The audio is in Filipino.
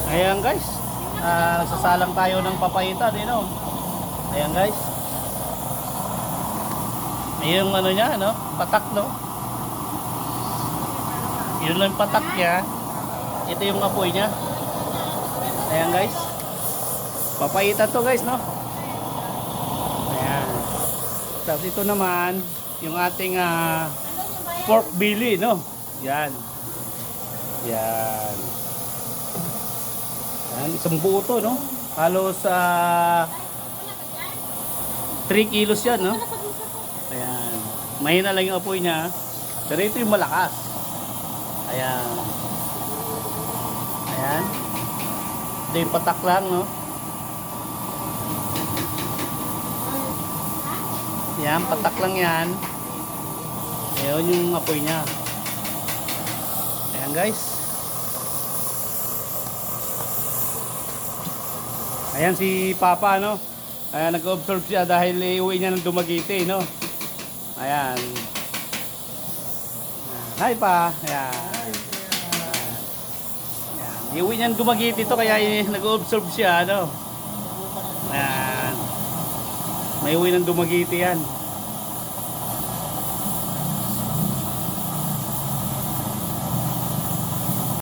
Ayan guys, nagsasalang tayo ng papaitan, Ayan guys. Ayun yung ano niya, patak, Yun lang yung patak niya. Ito yung apoy niya. Ayan guys. Papaitan to guys, Ayan. Tapos ito naman, yung ating pork belly, Yan. Yan. Yan, isang buo to, Halos 3 kilos yan, Ayan. Mahina lang yung apoy niya. Pero ito yung malakas. Ayan. Ayan. Ito yung patak lang, Yan, patak lang yan. Ayan yung apoy niya. Ayan guys. Ayan si Papa, Ayan, nag-observe siya dahil iuwi niya ng Dumaguete, Ayan. Hi pa. Ayan. Ayan. Iuwi niya ng Dumaguete ito kaya nag-observe siya, Ayan. May uwi ng Dumaguete yan.